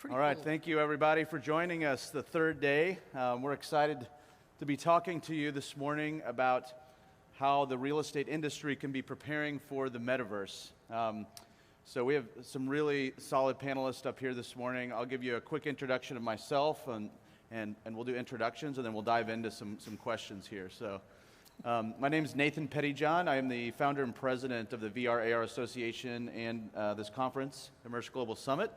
Pretty All right, cool. thank you everybody for joining us the third day. We're excited to be talking to you this morning about how the real estate industry can be preparing for the Metaverse. So we have some really solid panelists up here this morning. I'll give you a quick introduction of myself and we'll do introductions and then we'll dive into some questions here. So my name is Nathan Pettyjohn. I am the founder and president of the VRARA Association and this conference, Immerse Global Summit.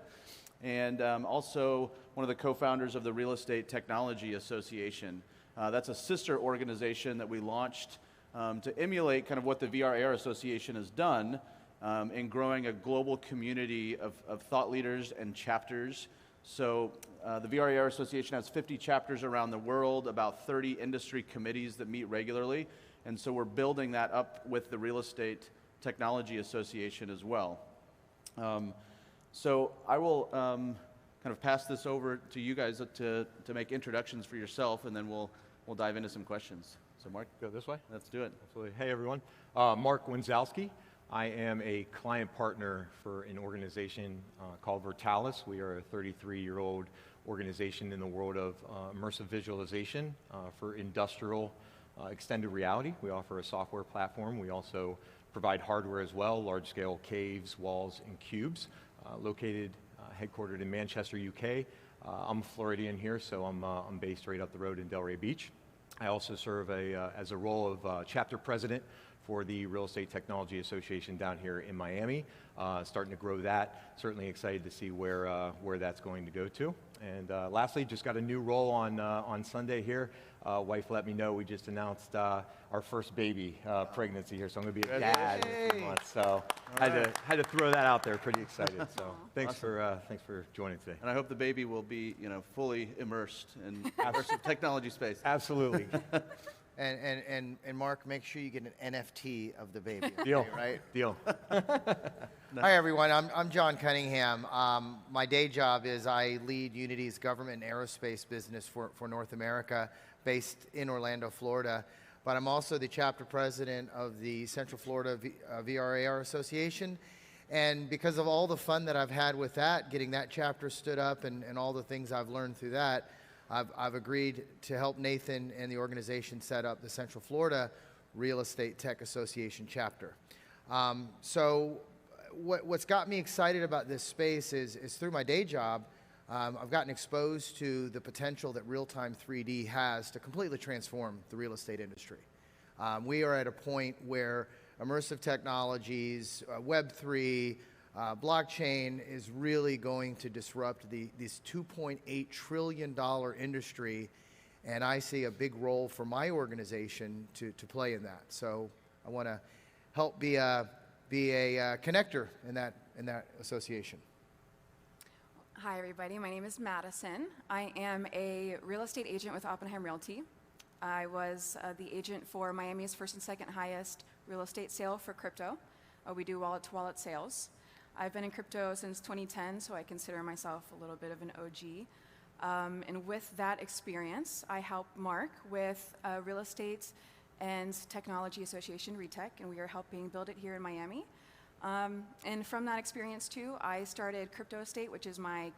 And also one of the co-founders of the Real Estate Technology Association. That's a sister organization that we launched to emulate kind of what the VRARA Association has done in growing a global community of thought leaders and chapters. So the VRARA Association has 50 chapters around the world, about 30 industry committees that meet regularly. And so we're building that up with the Real Estate Technology Association as well. So I will kind of pass this over to you guys to make introductions for yourself, and then we'll dive into some questions. So Mark, go this way? Let's do it. Absolutely. Hey everyone, Mark Wenzowski. I am a client partner for an organization called Virtalis. We are a 33-year-old organization in the world of immersive visualization for industrial extended reality. We offer a software platform. We also provide hardware as well, large-scale caves, walls, and cubes, located, headquartered in Manchester, UK. I'm a Floridian here, so I'm based right up the road in Delray Beach. I also serve as a role of chapter president for the Real Estate Technology Association down here in Miami. Starting to grow that. Certainly excited to see where that's going to go to. And lastly, just got a new role on Sunday here. Wife let me know we just announced our first baby pregnancy here, so I'm going to be a dad in a few months. So I had to throw that out there. Pretty excited. So thanks for joining today. And I hope the baby will be fully immersed in immersive technology space. Absolutely. And Mark, make sure you get an NFT of the baby. Deal. Okay, right? Deal. Hi everyone, I'm John Cunningham. My day job is I lead Unity's government and aerospace business for North America, based in Orlando, Florida. But I'm also the chapter president of the Central Florida VRAR Association. And because of all the fun that I've had with that, getting that chapter stood up and all the things I've learned through that, I've agreed to help Nathan and the organization set up the Central Florida Real Estate Tech Association chapter. So what's got me excited about this space is through my day job, I've gotten exposed to the potential that real-time 3D has to completely transform the real estate industry. We are at a point where immersive technologies, Web3, blockchain is really going to disrupt this $2.8 trillion industry, and I see a big role for my organization to play in that. So I want to help be a connector in that association. Hi everybody, my name is Madison. I am a real estate agent with Oppenheim Realty. I was the agent for Miami's first and second highest real estate sale for crypto. We do wallet-to-wallet sales. I've been in crypto since 2010, so I consider myself a little bit of an OG. And with that experience, I help Mark with Real Estate and Technology Association, RETEC, and we are helping build it here in Miami. And from that experience too, I started Crypto Estate, which is my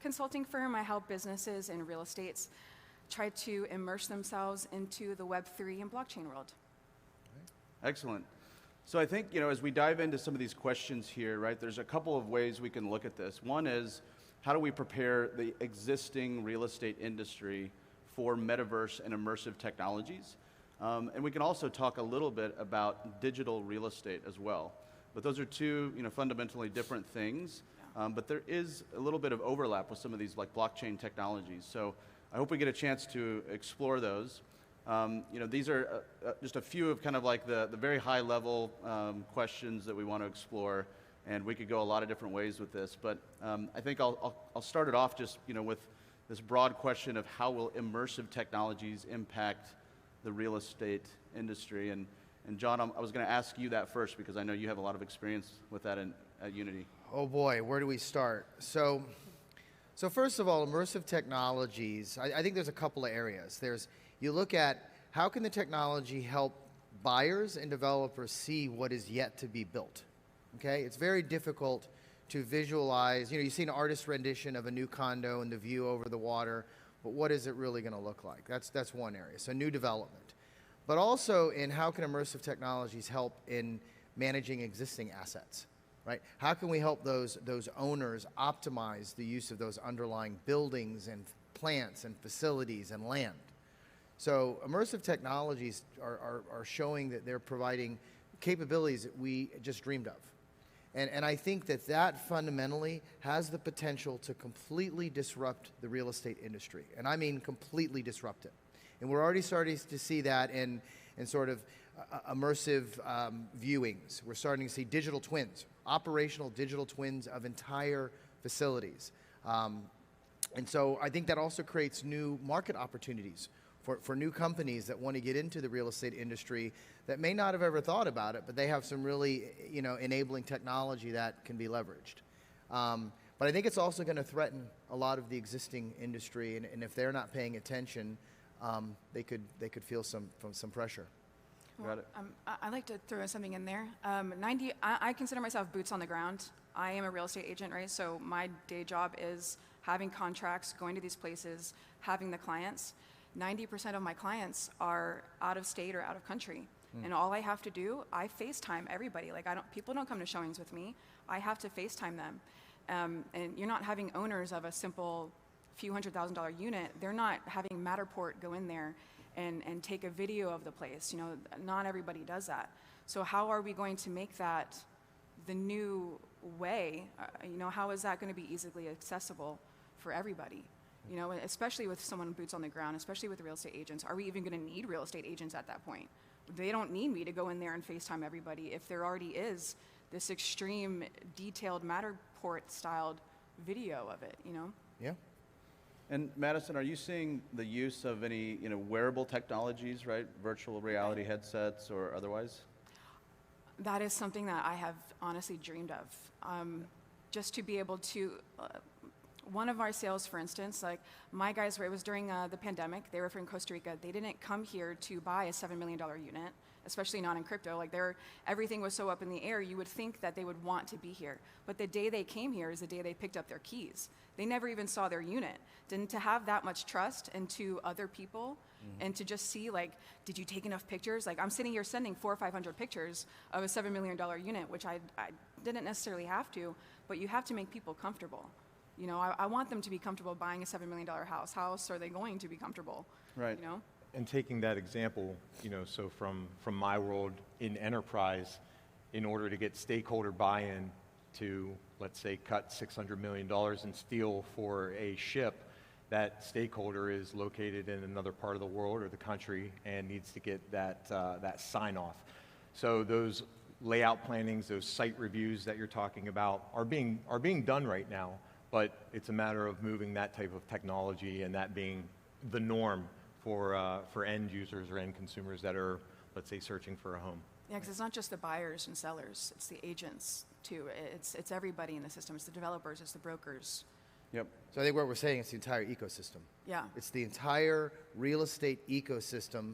consulting firm. I help businesses in real estates try to immerse themselves into the Web3 and blockchain world. Excellent. So I think, as we dive into some of these questions here, right, there's a couple of ways we can look at this. One is, how do we prepare the existing real estate industry for metaverse and immersive technologies? And we can also talk a little bit about digital real estate as well. But those are two, fundamentally different things. But there is a little bit of overlap with some of these like blockchain technologies. So I hope we get a chance to explore those. These are just a few of kind of like the very high level questions that we want to explore, and we could go a lot of different ways with this. But I think I'll start it off just with this broad question of how will immersive technologies impact the real estate industry. And John, I was going to ask you that first because I know you have a lot of experience with that at Unity. Oh boy, where do we start? So first of all, immersive technologies, I think there's a couple of areas. You look at how can the technology help buyers and developers see what is yet to be built. Okay, it's very difficult to visualize, you see an artist rendition of a new condo and the view over the water, but what is it really going to look like? That's one area, so new development. But also in how can immersive technologies help in managing existing assets, right? How can we help those owners optimize the use of those underlying buildings and plants and facilities and land? So immersive technologies are showing that they're providing capabilities that we just dreamed of. And I think that fundamentally has the potential to completely disrupt the real estate industry. And I mean completely disrupt it. And we're already starting to see that in sort of immersive viewings. We're starting to see digital twins, operational digital twins of entire facilities. And so I think that also creates new market opportunities for new companies that want to get into the real estate industry that may not have ever thought about it, but they have some really enabling technology that can be leveraged. But I think it's also going to threaten a lot of the existing industry, and if they're not paying attention, they could feel some pressure. Well, Got it. I'd like to throw something in there. I consider myself boots on the ground. I am a real estate agent, right? So my day job is having contracts, going to these places, having the clients. 90% of my clients are out of state or out of country. And all I have to do, I FaceTime everybody. Like people don't come to showings with me. I have to FaceTime them. And you're not having owners of a simple few $100,000 unit. They're not having Matterport go in there and take a video of the place. Not everybody does that. So how are we going to make that the new way? How is that going to be easily accessible for everybody? Especially with someone boots on the ground, especially with real estate agents. Are we even going to need real estate agents at that point? They don't need me to go in there and FaceTime everybody if there already is this extreme detailed Matterport styled video of it, Yeah. And Madison, are you seeing the use of any wearable technologies, right? Virtual reality headsets or otherwise? That is something that I have honestly dreamed of. Just to be able to, one of our sales, for instance, like my guys, it was during the pandemic, they were from Costa Rica. They didn't come here to buy a $7 million unit, especially not in crypto. Like everything was so up in the air, you would think that they would want to be here. But the day they came here is the day they picked up their keys. They never even saw their unit. To have that much trust into other people and to just see, like, did you take enough pictures? Like, I'm sitting here sending 400 or 500 pictures of a $7 million unit, which I didn't necessarily have to, but you have to make people comfortable. I want them to be comfortable buying a $7 million house. How else are they going to be comfortable? Right. And taking that example, so from my world in enterprise, in order to get stakeholder buy-in to, let's say, cut $600 million in steel for a ship, that stakeholder is located in another part of the world or the country and needs to get that sign-off. So those layout plannings, those site reviews that you're talking about are being done right now, but it's a matter of moving that type of technology and that being the norm for end users or end consumers that are, let's say, searching for a home. Yeah, because it's not just the buyers and sellers, it's the agents too. It's everybody in the system. It's the developers, it's the brokers. Yep. So I think what we're saying is the entire ecosystem. Yeah. It's the entire real estate ecosystem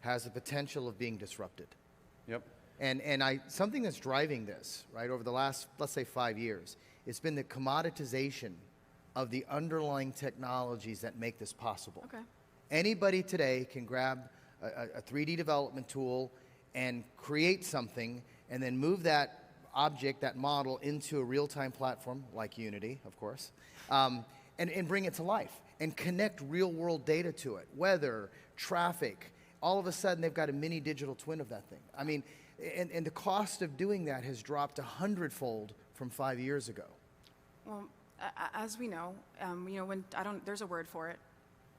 has the potential of being disrupted. Yep. And something that's driving this, right, over the last, let's say, 5 years, it's been the commoditization of the underlying technologies that make this possible. Okay. Anybody today can grab a 3D development tool and create something and then move that object, that model, into a real-time platform like Unity, of course, and bring it to life and connect real-world data to it, weather, traffic. All of a sudden, they've got a mini digital twin of that thing. I mean, and the cost of doing that has dropped 100-fold from 5 years ago. Well, as we know, there's a word for it.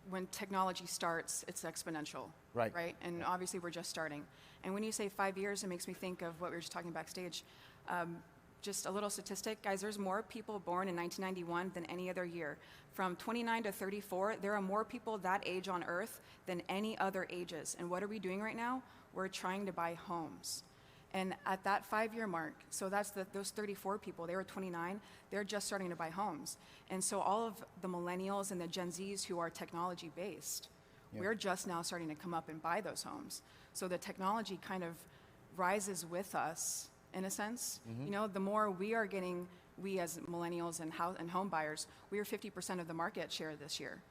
When technology starts, it's exponential. Right. Right? And obviously, we're just starting. And when you say 5 years, it makes me think of what we were just talking backstage. Just a little statistic, guys, there's more people born in 1991 than any other year. From 29 to 34, there are more people that age on Earth than any other ages. And what are we doing right now? We're trying to buy homes. And at that 5-year mark, so that's those 34 people, they were 29, they're just starting to buy homes. And so all of the millennials and the Gen Zs who are technology based, we're just now starting to come up and buy those homes. So the technology kind of rises with us in a sense. The more we are getting we as millennials and home buyers, we are 50% of the market share this year.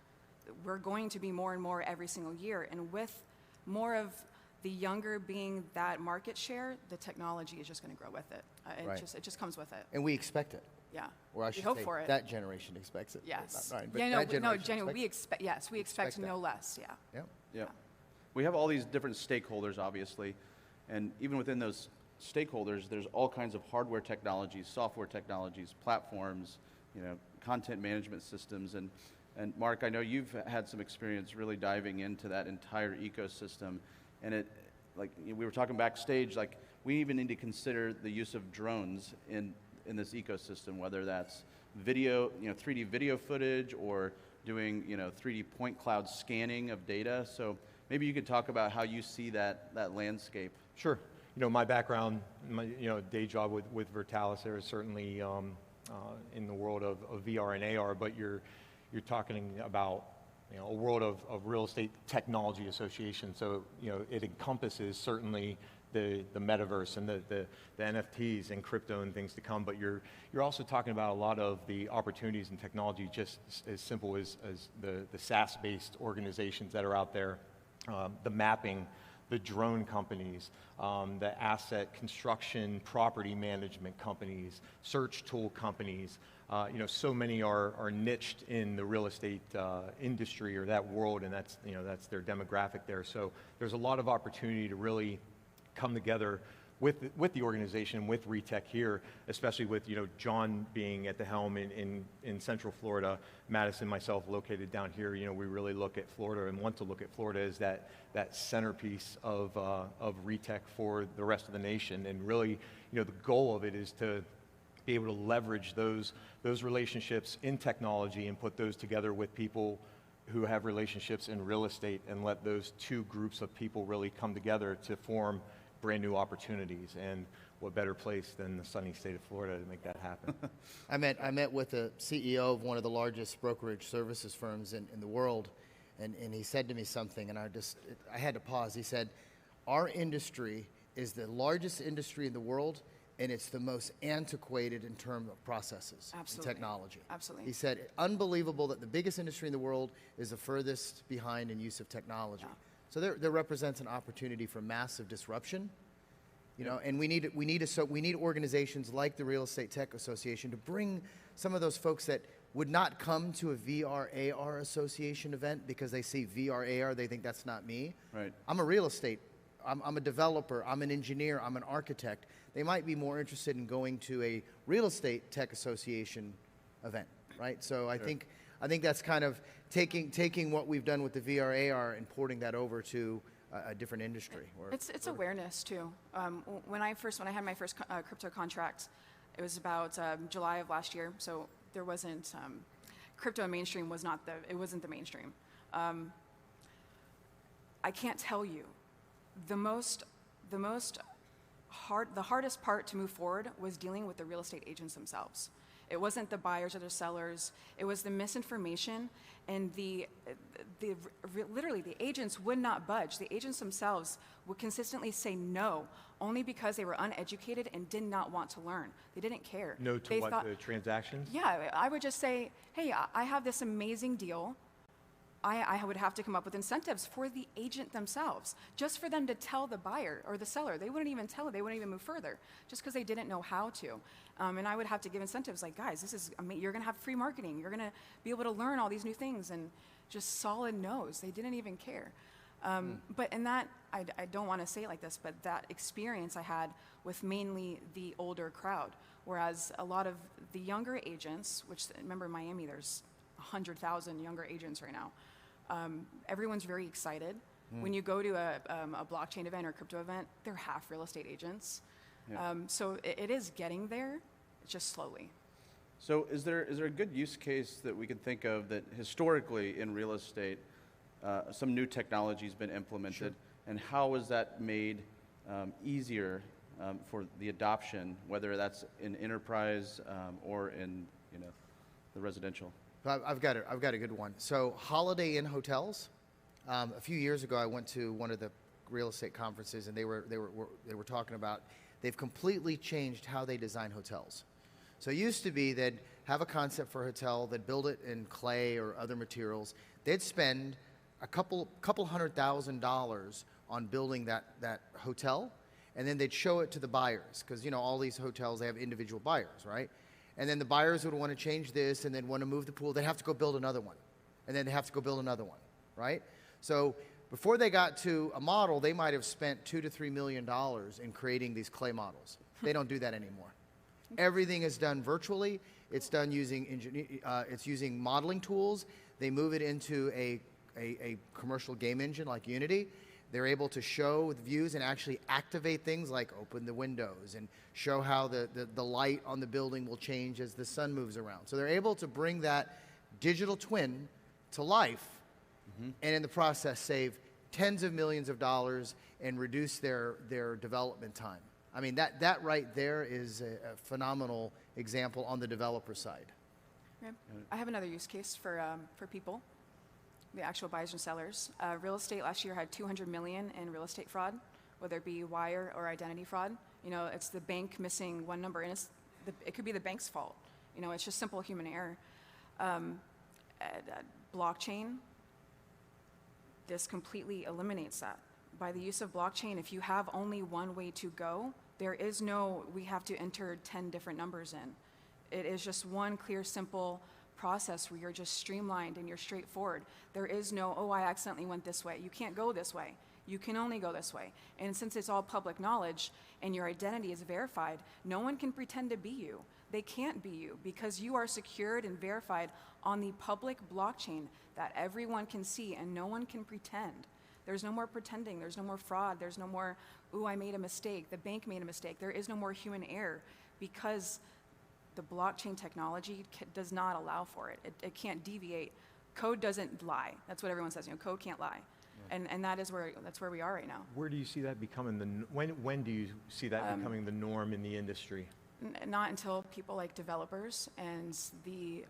We're going to be more and more every single year, and with more of the younger being that market share, the technology is just going to grow with it. Right. It just comes with it. And we expect it. Yeah. Or I we should hope say for it. that generation expects it. Yes. Not mine, but yeah, that no, generation genuinely, we expects expect. Yes, we expect Expect no that. less. Yeah. Yep. Yeah. We have all these different stakeholders, obviously, and even within those stakeholders, there's all kinds of hardware technologies, software technologies, platforms, content management systems, and Mark, I know you've had some experience really diving into that entire ecosystem, and we were talking backstage, like we even need to consider the use of drones in this ecosystem, whether that's video, 3D video footage, or doing 3D point cloud scanning of data. So maybe you could talk about how you see that landscape. Sure. My background, my day job with Virtalis there is certainly in the world of VR and AR, but you're talking about a world of real estate technology association. So it encompasses certainly the metaverse and the NFTs and crypto and things to come, but you're also talking about a lot of the opportunities in technology, just as simple as the SaaS-based organizations that are out there, the mapping, the drone companies, the asset construction, property management companies, search tool companies. So many are niched in the real estate industry or that world, and that's their demographic there. So there's a lot of opportunity to really come together with the organization, with RETech here, especially with John being at the helm in Central Florida, Madison, myself located down here. We really look at Florida and want to look at Florida as that centerpiece of RETech for the rest of the nation. And really, the goal of it is to be able to leverage those relationships in technology and put those together with people who have relationships in real estate, and let those two groups of people really come together to form brand new opportunities. And what better place than the sunny state of Florida to make that happen? I met with the CEO of one of the largest brokerage services firms in the world, and he said to me something, and I had to pause. He said, our industry is the largest industry in the world, and it's the most antiquated in terms of processes and technology. Absolutely. He said, unbelievable that the biggest industry in the world is the furthest behind in use of technology. Yeah. So there represents an opportunity for massive disruption, and we need organizations like the Real Estate Tech Association to bring some of those folks that would not come to a VR/AR association event because they see VR/AR, they think that's not me. Right. I'm a real estate, I'm a developer, I'm an engineer, I'm an architect. They might be more interested in going to a Real Estate Tech Association event, right? So I think that's kind of taking what we've done with the VR/AR and porting that over to a different industry. It's awareness too. When I had my first crypto contract, it was about July of last year. So there wasn't crypto mainstream wasn't the mainstream. I can't tell you the hardest part to move forward was dealing with the real estate agents themselves. It wasn't the buyers or the sellers. It was the misinformation, and literally the agents would not budge. The agents themselves would consistently say no, only because they were uneducated and did not want to learn. They didn't care. No to the transactions? Yeah, I would just say, hey, I have this amazing deal. I would have to come up with incentives for the agent themselves, just for them to tell the buyer or the seller. They wouldn't even tell it. They wouldn't even move further, just because they didn't know how to. And I would have to give incentives like, guys, this is you're going to have free marketing. You're going to be able to learn all these new things, and just solid no's. They didn't even care. But in that, I don't want to say it like this, but that experience I had with mainly the older crowd, whereas a lot of the younger agents, which remember in Miami, there's 100,000 younger agents right now. Everyone's very excited. When you go to a blockchain event or crypto event, they're half real estate agents. Yeah. So it is getting there, just slowly. So is there a good use case that we can think of that historically in real estate, some new technology has been implemented, Sure. and how is that made easier for the adoption, whether that's in enterprise or in the residential? I've got a good one. So Holiday Inn hotels. A few years ago, I went to one of the real estate conferences, and they were talking about they've completely changed how they design hotels. So it used to be they'd have a concept for a hotel, they'd build it in clay or other materials. They'd spend a couple $100,000 on building that hotel, and then they'd show it to the buyers, because all these hotels, they have individual buyers, right? And then the buyers would want to change this and then want to move the pool. They'd have to go build another one, and then they have to go build another one, right? So before they got to a model, they might have spent $2 to $3 million in creating these clay models. They don't do that anymore. Everything is done virtually. It's done using modeling tools. They move it into a commercial game engine like Unity. They're able to show with views and actually activate things like open the windows and show how the light on the building will change as the sun moves around. So they're able to bring that digital twin to life, and in the process save tens of millions of dollars and reduce their development time. I mean, that right there is a phenomenal example on the developer side. Yeah. I have another use case for people, the actual buyers and sellers. Real estate last year had 200 million in real estate fraud, whether it be wire or identity fraud. It's the bank missing one number, and it could be the bank's fault. It's just simple human error. Blockchain, this completely eliminates that. By the use of blockchain, if you have only one way to go, there is no, we have to enter 10 different numbers in. It is just one clear, simple process where you're just streamlined and you're straightforward. There is no, oh, I accidentally went this way. You can't go this way. You can only go this way. And since it's all public knowledge and your identity is verified, no one can pretend to be you. They can't be you because you are secured and verified on the public blockchain that everyone can see and no one can pretend. There's no more pretending. There's no more fraud. There's no more, ooh, I made a mistake. The bank made a mistake. There is no more human error because the blockchain technology does not allow for it. It can't deviate. Code doesn't lie. That's what everyone says. Code can't lie. And that's where we are right now. Where do you see that becoming when do you see that becoming the norm in the industry? Not until people like developers and the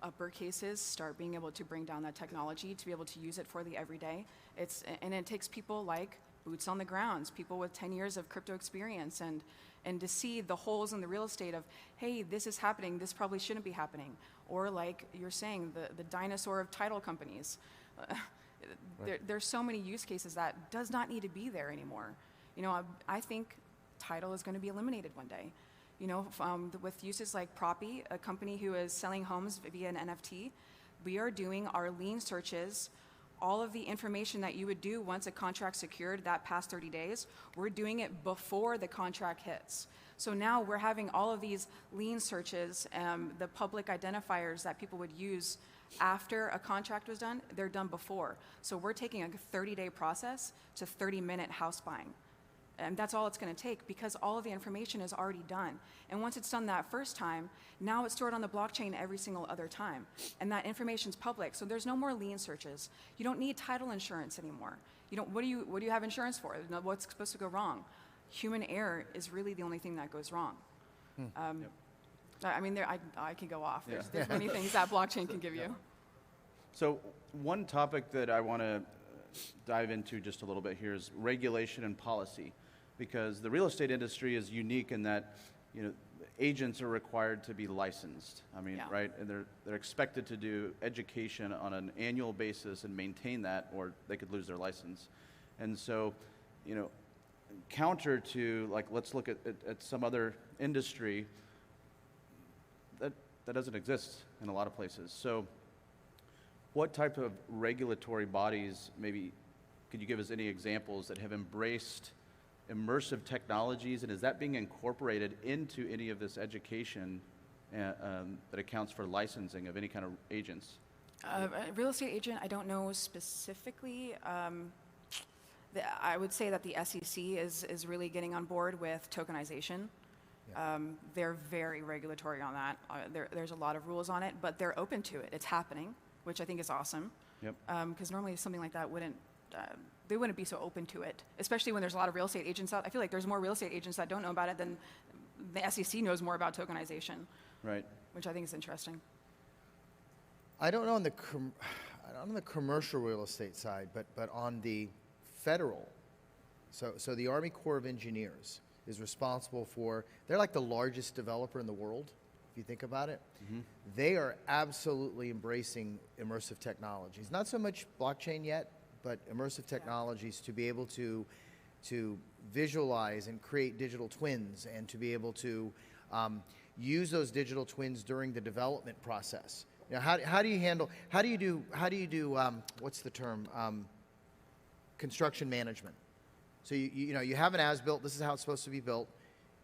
upper cases start being able to bring down that technology to be able to use it for the everyday. And it takes people like boots on the grounds, people with 10 years of crypto experience and to see the holes in the real estate of, hey, this is happening, this probably shouldn't be happening. Or like you're saying, the dinosaur of title companies. There's so many use cases that does not need to be there anymore. I think title is going to be eliminated one day. With uses like Proppy, a company who is selling homes via an NFT, we are doing our lien searches, all of the information that you would do once a contract secured that past 30 days, we're doing it before the contract hits. So now we're having all of these lien searches, the public identifiers that people would use after a contract was done, they're done before. So we're taking a 30-day process to 30-minute house buying. And that's all it's going to take because all of the information is already done. And once it's done that first time, now it's stored on the blockchain every single other time. And that information's public, so there's no more lien searches. You don't need title insurance anymore. What do you have insurance for? What's supposed to go wrong? Human error is really the only thing that goes wrong. I mean, I could go off. There's many things that blockchain can give you. So one topic that I want to dive into just a little bit here is regulation and policy, because the real estate industry is unique in that, agents are required to be licensed. I mean, right? And they're expected to do education on an annual basis and maintain that, or they could lose their license. And so, counter to, like, let's look at some other industry that doesn't exist in a lot of places. So what type of regulatory bodies, maybe, could you give us any examples that have embraced immersive technologies, and is that being incorporated into any of this education that accounts for licensing of any kind of agents? Real estate agent, I don't know specifically. I would say that the SEC is really getting on board with tokenization. They're very regulatory on that. There's a lot of rules on it, but they're open to it. It's happening, which I think is awesome. Yep. Because normally something like that they wouldn't be so open to it, especially when there's a lot of real estate agents out. I feel like there's more real estate agents that don't know about it than the SEC knows more about tokenization. Right. Which I think is interesting. I don't know on the commercial real estate side, but on the federal, so the Army Corps of Engineers is responsible for, they're like the largest developer in the world if you think about it, they are absolutely embracing immersive technologies. Not so much blockchain yet, but immersive technologies to be able to visualize and create digital twins, and to be able to use those digital twins during the development process. You know, how do you do what's the term, construction management. So you have an as-built, this is how it's supposed to be built.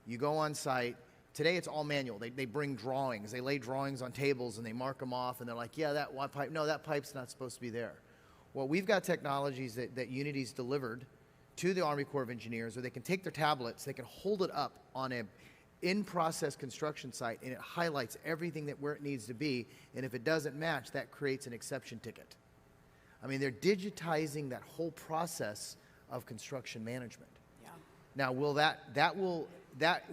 You go on site. Today it's all manual. They bring drawings. They lay drawings on tables and they mark them off, and they're like, yeah, that one pipe, no, that pipe's not supposed to be there. Well, we've got technologies that Unity's delivered to the Army Corps of Engineers, where they can take their tablets, they can hold it up on a in-process construction site, and it highlights everything where it needs to be, and if it doesn't match, that creates an exception ticket. I mean, they're digitizing that whole process of construction management. Yeah. Now, will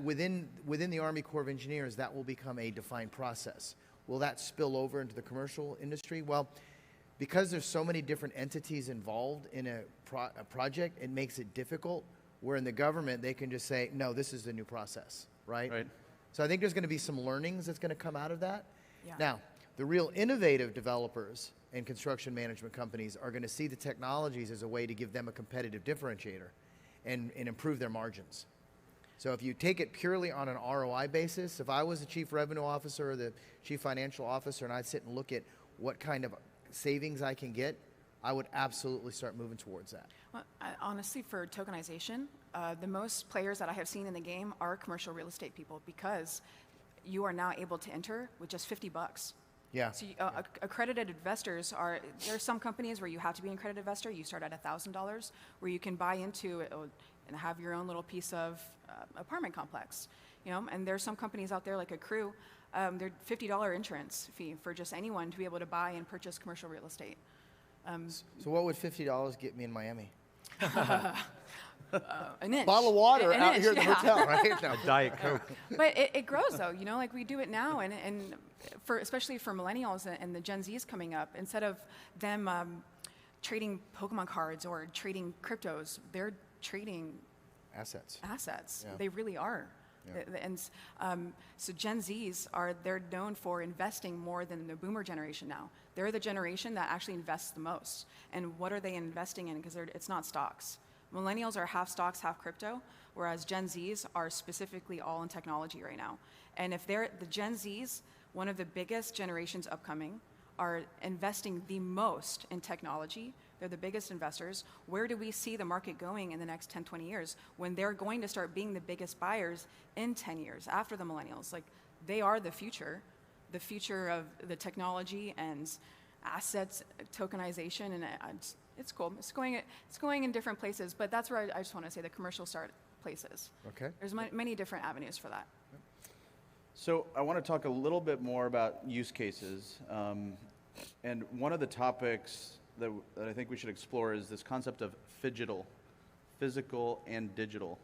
within the Army Corps of Engineers, that will become a defined process. Will that spill over into the commercial industry? Well, because there's so many different entities involved in a project, it makes it difficult, where in the government, they can just say, no, this is the new process, right? Right. So I think there's going to be some learnings that's going to come out of that. Yeah. Now, the real innovative developers and construction management companies are going to see the technologies as a way to give them a competitive differentiator and improve their margins. So if you take it purely on an ROI basis, if I was the chief revenue officer or the chief financial officer and I'd sit and look at what kind of savings I can get, I would absolutely start moving towards that. Well, honestly, for tokenization, the most players that I have seen in the game are commercial real estate people, because you are now able to enter with just $50. Yeah. So accredited investors are, there are some companies where you have to be an accredited investor. You start at $1,000, where you can buy into it and have your own little piece of apartment complex. You know, and there's some companies out there like a Crew, they're $50 insurance fee for just anyone to be able to buy and purchase commercial real estate. So what would $50 get me in Miami? An inch. Bottle of water An out inch, here at the yeah. hotel, right? No. A Diet Coke. But it grows though, you know, like we do it now, and especially for millennials and the Gen Zs coming up, instead of them trading Pokemon cards or trading cryptos, they're trading Assets. assets. Yeah. They really are. Yeah. And so Gen Zs they're known for investing more than the boomer generation now. They're the generation that actually invests the most. And what are they investing in? Because it's not stocks. Millennials are half stocks, half crypto, whereas Gen Zs are specifically all in technology right now. And if they're the Gen Zs, one of the biggest generations upcoming, are investing the most in technology. They're the biggest investors. Where do we see the market going in the next 10, 20 years when they're going to start being the biggest buyers in 10 years after the millennials? Like, they are the future of the technology and assets, tokenization, and it's cool. It's going in different places, but that's where I just want to say the commercial start places. Okay. There's many different avenues for that. So I want to talk a little bit more about use cases. And one of the topics that I think we should explore is this concept of phygital, physical and digital,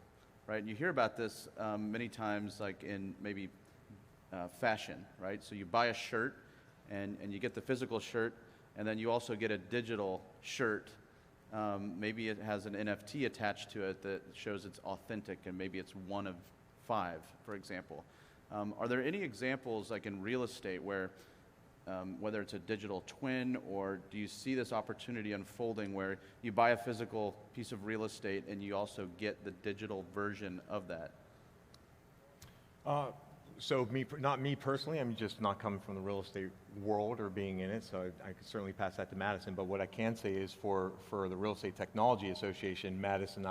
right? And you hear about this many times, like in maybe fashion, right? So you buy a shirt and you get the physical shirt, and then you also get a digital shirt. Maybe it has an NFT attached to it that shows it's authentic, and maybe it's one of 5, for example. Are there any examples, like in real estate, where whether it's a digital twin, or do you see this opportunity unfolding where you buy a physical piece of real estate and you also get the digital version of that? So not me personally, I'm just not coming from the real estate world or being in it, so I could certainly pass that to Madison. But what I can say is for the Real Estate Technology Association, Madison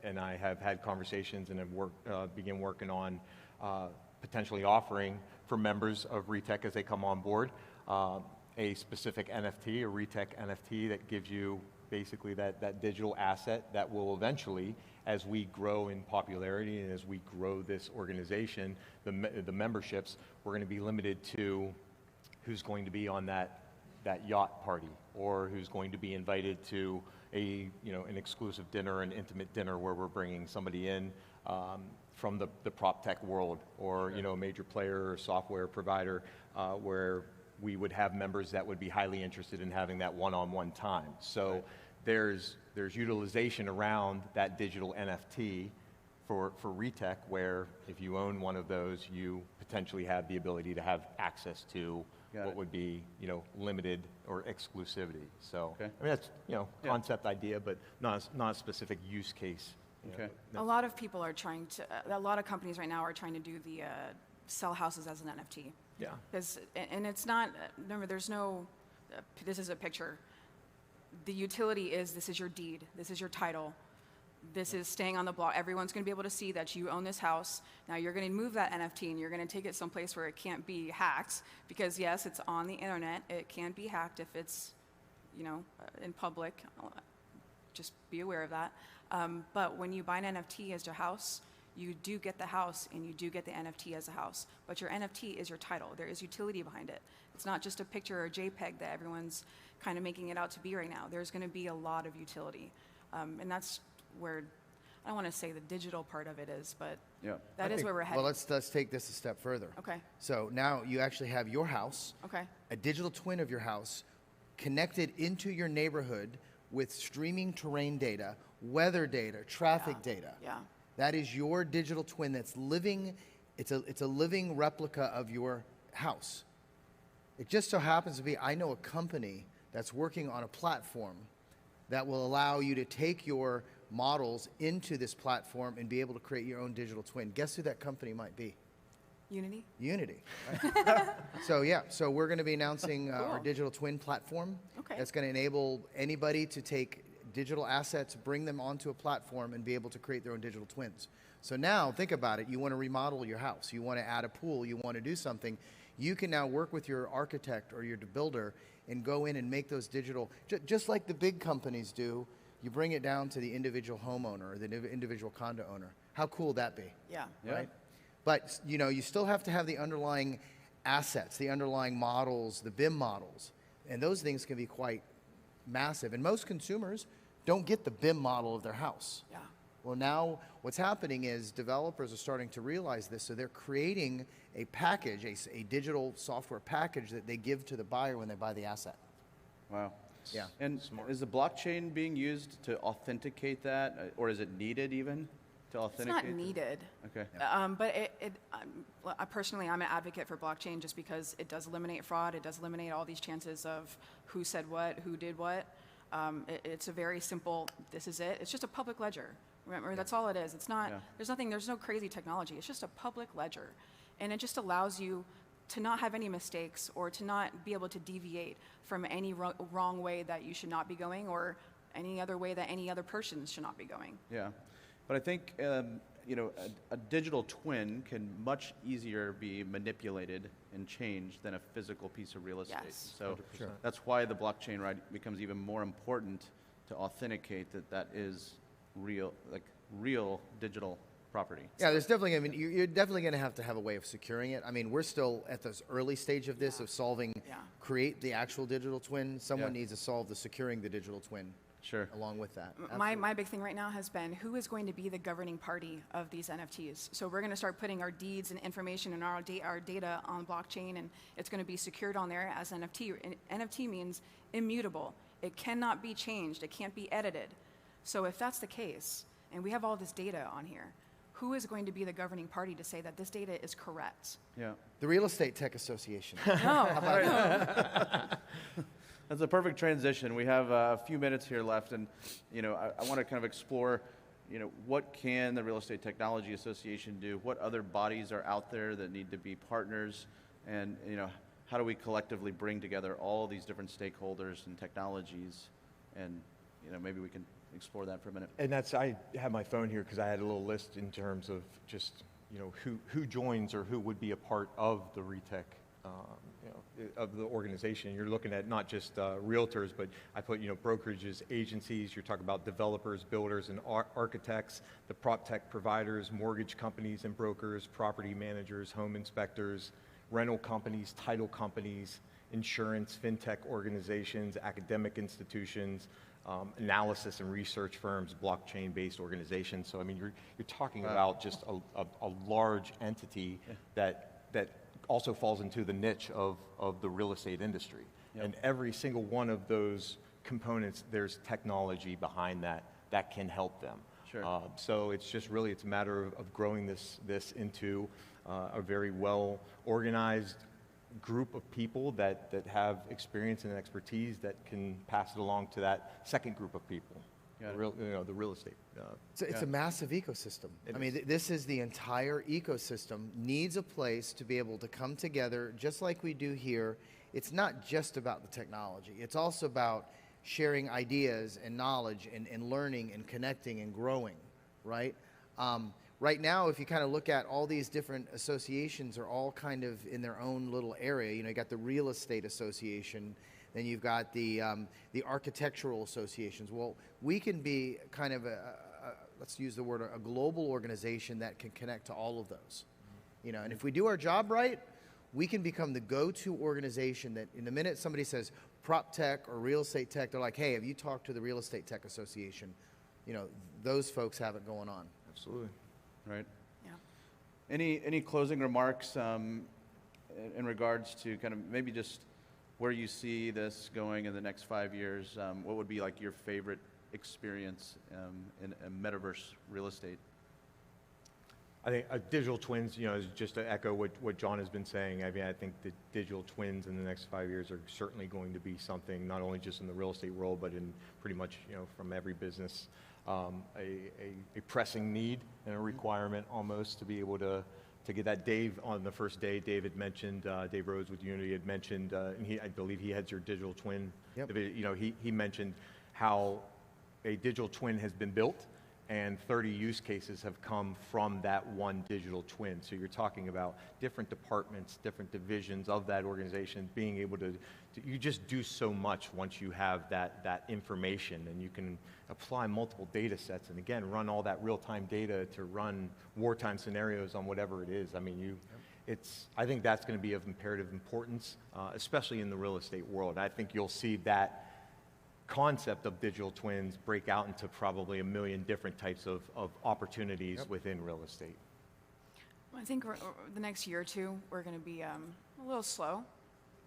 and I have had conversations and have begun working on potentially offering for members of RETEC as they come on board a specific NFT, a RETEC NFT that gives you basically that digital asset that will eventually, as we grow in popularity and as we grow this organization, the memberships, we're going to be limited to who's going to be on that yacht party, or who's going to be invited to an exclusive dinner, an intimate dinner where we're bringing somebody in from the prop tech world, or a major player or software provider, where we would have members that would be highly interested in having that one-on-one time. So there's utilization around that digital NFT for RETEC, where if you own one of those, you potentially have the ability to have access to what would be, limited or exclusivity. So, Okay. I mean, that's, concept idea, but not a specific use case. Okay. A lot of people are trying to, a lot of companies right now are trying to do the sell houses as an NFT. Yeah. And it's not, remember, there's no, this is a picture. The utility is, this is your deed, this is your title, this is staying on the block. Everyone's going to be able to see that you own this house. Now you're going to move that NFT and you're going to take it someplace where it can't be hacked, because yes, it's on the internet. It can be hacked if it's, in public. Just be aware of that. But when you buy an NFT as your house, you do get the house and you do get the NFT as a house. But your NFT is your title. There is utility behind it. It's not just a picture or a JPEG that everyone's kind of making it out to be right now. There's going to be a lot of utility. And that's where, I don't want to say the digital part of it is, but that is where we're heading. Well, let's take this a step further. Okay. So now you actually have your house, Okay. a digital twin of your house, connected into your neighborhood with streaming terrain data, weather data, traffic data. Yeah. That is your digital twin that's living, it's a living replica of your house. It just so happens to be, I know a company that's working on a platform that will allow you to take your models into this platform and be able to create your own digital twin. Guess who that company might be? Unity? Unity. Right? So we're going to be announcing our Cool. digital twin platform. Okay. That's going to enable anybody to take digital assets, bring them onto a platform, and be able to create their own digital twins. So now, think about it. You want to remodel your house. You want to add a pool. You want to do something. You can now work with your architect or your builder and go in and make those digital, just like the big companies do. You bring it down to the individual homeowner or the individual condo owner. How cool would that be? Yeah. Right? But, you still have to have the underlying assets, the underlying models, the BIM models. And those things can be quite massive. And most consumers don't get the BIM model of their house. Yeah. Well, now what's happening is developers are starting to realize this, so they're creating a package, a digital software package that they give to the buyer when they buy the asset. Wow. Yeah. And is the blockchain being used to authenticate that, or is it needed even to It's authenticate? not needed. Okay. But I personally, I'm an advocate for blockchain just because it does eliminate fraud. It does eliminate all these chances of who said what, who did what. It's a very simple, this is it. It's just a public ledger. Remember, that's all it is. It's not, there's no crazy technology. It's just a public ledger. And it just allows you to not have any mistakes or to not be able to deviate from any wrong way that you should not be going or any other way that any other person should not be going. Yeah. But I think, a digital twin can much easier be manipulated and changed than a physical piece of real estate. Yes. So 100%. that's why the blockchain becomes even more important to authenticate that is real, like real digital property. Yeah, there's definitely, you're definitely going to have a way of securing it. I mean, we're still at this early stage of this, of solving, create the actual digital twin. Someone needs to solve the securing the digital twin. Sure. Along with that. My big thing right now has been who is going to be the governing party of these NFTs. So we're going to start putting our deeds and information and our data on blockchain, and it's going to be secured on there as NFT. And NFT means immutable. It cannot be changed. It can't be edited. So if that's the case, and we have all this data on here, who is going to be the governing party to say that this data is correct? Yeah. The Real Estate Tech Association. No. That's a perfect transition. We have a few minutes here left, and I want to kind of explore, what can the Real Estate Technology Association do? What other bodies are out there that need to be partners, and how do we collectively bring together all these different stakeholders and technologies, and maybe we can explore that for a minute. And I have my phone here because I had a little list in terms of just who joins or who would be a part of the RETEC. Of the organization. You're looking at not just realtors, but I put brokerages, agencies. You're talking about developers, builders, and architects, the prop tech providers, mortgage companies and brokers, property managers, home inspectors, rental companies, title companies, insurance, fintech organizations, academic institutions, analysis and research firms, blockchain-based organizations. So I mean, you're talking about just a large entity that also falls into the niche of the real estate industry. Yep. And every single one of those components, there's technology behind that can help them. Sure. So it's just really, it's a matter of growing this into a very well organized group of people that have experience and expertise that can pass it along to that second group of people. Got it. The real estate. It's a massive ecosystem. I mean, this is the entire ecosystem needs a place to be able to come together, just like we do here. It's not just about the technology. It's also about sharing ideas and knowledge and learning and connecting and growing, right? Right now, if you kind of look at all these different associations are all kind of in their own little area. You know, you got the real estate association, then you've got the architectural associations. Well, we can be kind of let's use the word, a global organization that can connect to all of those. You know, and if we do our job right, we can become the go-to organization that in the minute somebody says prop tech or real estate tech, they're like, hey, have you talked to the Real Estate Tech Association? You know, those folks have it going on. Absolutely. Right. Yeah. Any closing remarks in regards to kind of maybe just where you see this going in the next 5 years? What would be like your favorite experience in metaverse real estate? I think digital twins, you know, is just to echo what John has been saying. I mean, I think the digital twins in the next 5 years are certainly going to be something, not only just in the real estate world, but in pretty much, you know, from every business, a pressing need and a requirement almost to be able to get that. Dave, on the first day, Dave had mentioned, Dave Rhodes with Unity had mentioned, and I believe he heads your digital twin. Yep. You know, he mentioned how a digital twin has been built and 30 use cases have come from that one digital twin. So you're talking about different departments, different divisions of that organization being able to you just do so much once you have that information, and you can apply multiple data sets and again run all that real-time data to run wartime scenarios on whatever it is. I mean, I think that's going to be of imperative importance, especially in the real estate world. I think you'll see that concept of digital twins break out into probably a million different types of opportunities within real estate. I think the next year or two, we're going to be a little slow,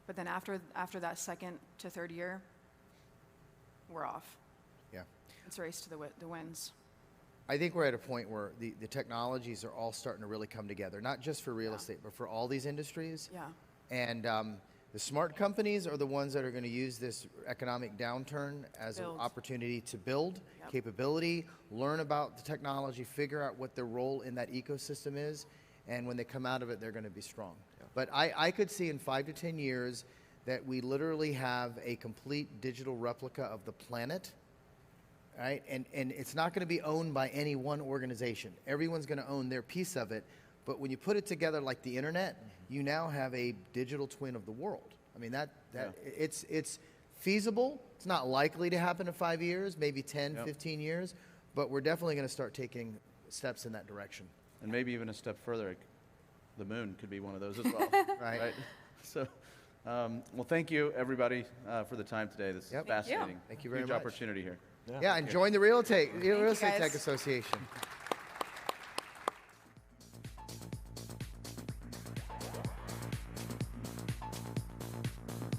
but then after that second to third year, we're off. Yeah. It's a race to the wins. I think we're at a point where the technologies are all starting to really come together, not just for real estate, but for all these industries. Yeah. And the smart companies are the ones that are going to use this economic downturn as an opportunity to build capability, learn about the technology, figure out what their role in that ecosystem is, and when they come out of it, they're going to be strong. Yeah. But I could see in 5 to 10 years that we literally have a complete digital replica of the planet, right? And it's not going to be owned by any one organization. Everyone's going to own their piece of it. But when you put it together like the internet, you now have a digital twin of the world. I mean, it's feasible. It's not likely to happen in 5 years, maybe 10, 15 years, but we're definitely going to start taking steps in that direction. And maybe even a step further, the moon could be one of those as well. Right. So, well, thank you, everybody, for the time today. This is fascinating. Thank you very Huge much. Opportunity here. Yeah, and join the Real Estate you, Tech guys. Association.